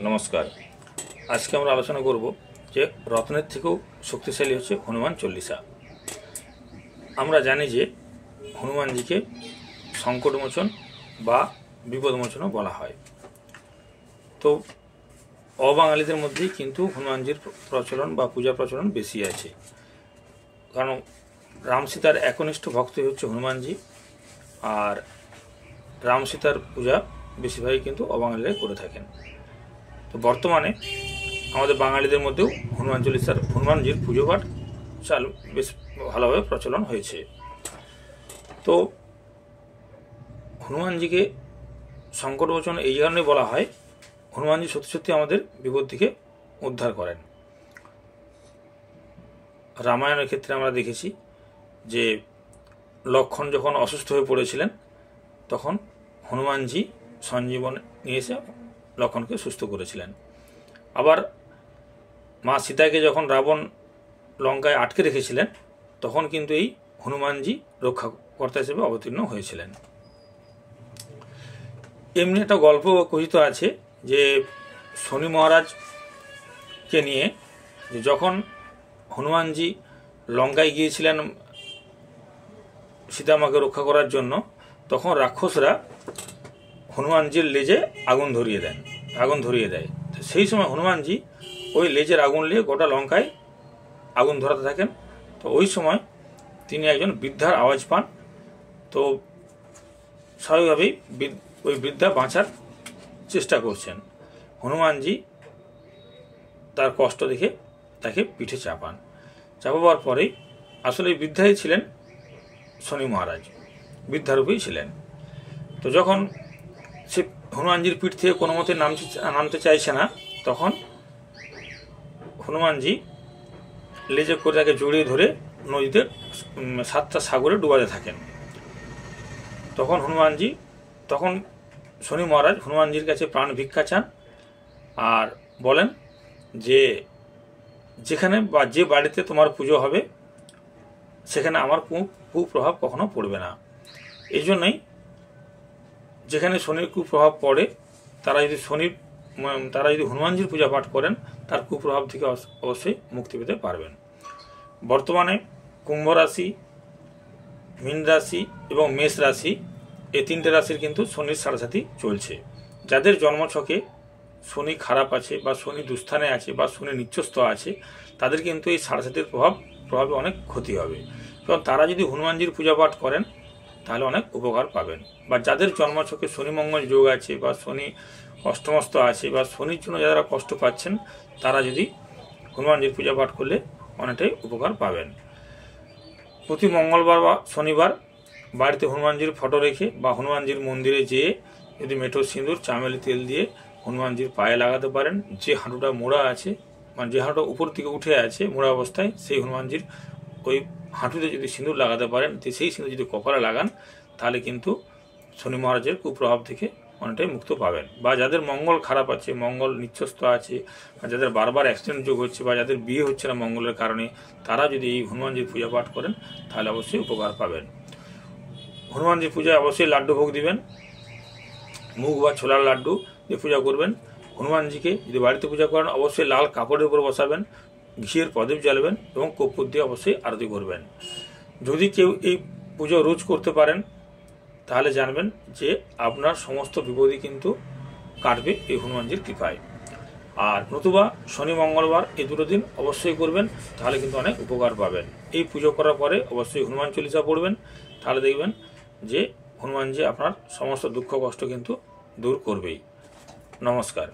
नमस्कार। आज के আমরা আলোচনা করব যে রত্নের থেকেও শক্তিশালী হচ্ছে হনুমান চল্লিশা। আমরা জানি যে হনুমানজিকে সংকটমোচন বা বিপদমোচনও বলা হয়। তো অবাঙালিদের মধ্যেই কিন্তু হনুমানজির প্রচলন বা পূজা প্রচলন বেশি আছে, কারণ রাম সীতার একনিষ্ঠ ভক্তই হচ্ছে হনুমানজি, আর রাম সীতার পূজা বেশিরভাগই কিন্তু অবাঙালিরা করে থাকেন। তো বর্তমানে আমাদের বাঙালিদের মধ্যেও হনুমানজির পুজো পাঠ বেশ ভালোভাবে প্রচলন হয়েছে। তো হনুমানজিকে সংকটমোচন এই কারণে বলা হয়, হনুমানজি সত্যি সত্যি আমাদের বিপদ থেকে উদ্ধার করেন। রামায়ণের ক্ষেত্রে আমরা দেখেছি যে লক্ষ্মণ যখন অসুস্থ হয়ে পড়েছিলেন, তখন হনুমানজি সঞ্জীবন নিয়ে এসে লক্ষ্মণকে সুস্থ করেছিলেন। আবার মা সীতাকে যখন রাবণ লঙ্কায় আটকে রেখেছিলেন, তখন কিন্তু এই হনুমানজি রক্ষাকর্তা হিসেবে অবতীর্ণ হয়েছিলেন। এমনি একটা গল্প কথিত আছে যে শনি মহারাজকে নিয়ে, যে যখন হনুমানজি লঙ্কায় গিয়েছিলেন সীতামাকে রক্ষা করার জন্য, তখন রাক্ষসরা হনুমানজির লেজে আগুন ধরিয়ে দেয়। তো সেই সময় হনুমানজি ওই লেজের আগুন নিয়ে গোটা লঙ্কায় আগুন ধরাতে থাকেন। তো ওই সময় তিনি একজন বৃদ্ধার আওয়াজ পান। তো স্বাভাবিকভাবেই ওই বৃদ্ধা বাঁচার চেষ্টা করছেন। হনুমানজি তার কষ্ট দেখে তাকে পিঠে চাপাবার পরেই আসলে এই বৃদ্ধাই ছিলেন শনি মহারাজ, বৃদ্ধারূপেই ছিলেন। তো যখন সে হনুমানজির পিঠ থেকে কোনো মতে নামতে চাইছে না, তখন হনুমানজি লেজে করে তাকে জড়িয়ে ধরে নদীতে 7টা সাগরে ডুবাতে থাকেন। তখন শনি মহারাজ হনুমানজির কাছে প্রাণ ভিক্ষা চান আর বলেন যে যেখানে বা যে বাড়িতে তোমার পুজো হবে সেখানে আমার কুপ্রভাব কখনো পড়বে না। এই জন্যই যেখানে শনির কুপ্রভাব পড়ে তারা যদি হনুমানজির পূজা পাঠ করেন, তার কুপ্রভাব থেকে অবশ্যই মুক্তি পেতে পারবেন। বর্তমানে কুম্ভ রাশি, মীন রাশি এবং মেষ রাশি, এই 3টে রাশির কিন্তু শনির সাড়ে চলছে। যাদের জন্মছকে শনি খারাপ আছে বা শনি দুস্থানে আছে বা শনি নিচস্থ আছে, তাদের কিন্তু এই সাড়ে প্রভাবে অনেক ক্ষতি হবে। এবং তারা যদি হনুমানজির পূজা পাঠ করেন তাহলে অনেক উপকার পাবেন। বা যাদের জন্মছকে শনি মঙ্গল যোগ আছে বা শনি অষ্টমস্ত আছে বা শনির জন্য যারা কষ্ট পাচ্ছেন, তারা যদি হনুমানজির পূজা পাঠ করলে অনেকটাই উপকার পাবেন। প্রতি মঙ্গলবার বা শনিবার বাড়িতে হনুমানজির ফটো রেখে বা হনুমানজির মন্দিরে যেয়ে যদি মেঠো সিঁদুর চামেলি তেল দিয়ে হনুমানজির পায়ে লাগাতে পারেন, যে হাঁটুটা মোড়া আছে, মানে যে হাঁটুটা উপর থেকে উঠে আছে মোড়া অবস্থায়, সেই হনুমানজির ওই হাঁটুতে যদি সিঁদুর লাগাতে পারেন, সেই সিঁদুর যদি কপালে লাগান, তাহলে কিন্তু শনি মহারাজের কুপ্রভাব থেকে অনেকটাই মুক্ত পাবেন। বা যাদের মঙ্গল খারাপ আছে, মঙ্গল নিচস্থ আছে, বা যাদের বারবার অ্যাক্সিডেন্ট যোগ হচ্ছে বা যাদের বিয়ে হচ্ছে না মঙ্গলের কারণে, তারা যদি এই হনুমানজির পূজা পাঠ করেন তাহলে অবশ্যই উপকার পাবেন। হনুমানজির পূজায় অবশ্যই লাড্ডু ভোগ দিবেন, মুগ বা ছোলার লাড্ডু দিয়ে পূজা করবেন। হনুমানজিকে যদি বাড়িতে পূজা করেন, অবশ্যই লাল কাপড়ের উপর বসাবেন, ঘিয়ের প্রদীপ জ্বালাবেন এবং কর্পূর দিয়ে অবশ্যই আরতি করবেন। যদি কেউ এই পুজো রোজ করতে পারেন, তাহলে জানবেন যে আপনার সমস্ত বিপদই কিন্তু কাটবে এই হনুমানজির কৃপায়। আর নতুবা শনি মঙ্গলবার এই 2 দিন অবশ্যই করবেন, তাহলে কিন্তু অনেক উপকার পাবেন। এই পুজো করার পরে অবশ্যই হনুমান চল্লিশা পড়বেন, তাহলে দেখবেন যে হনুমানজি আপনার সমস্ত দুঃখ কষ্ট কিন্তু দূর করবেই। নমস্কার।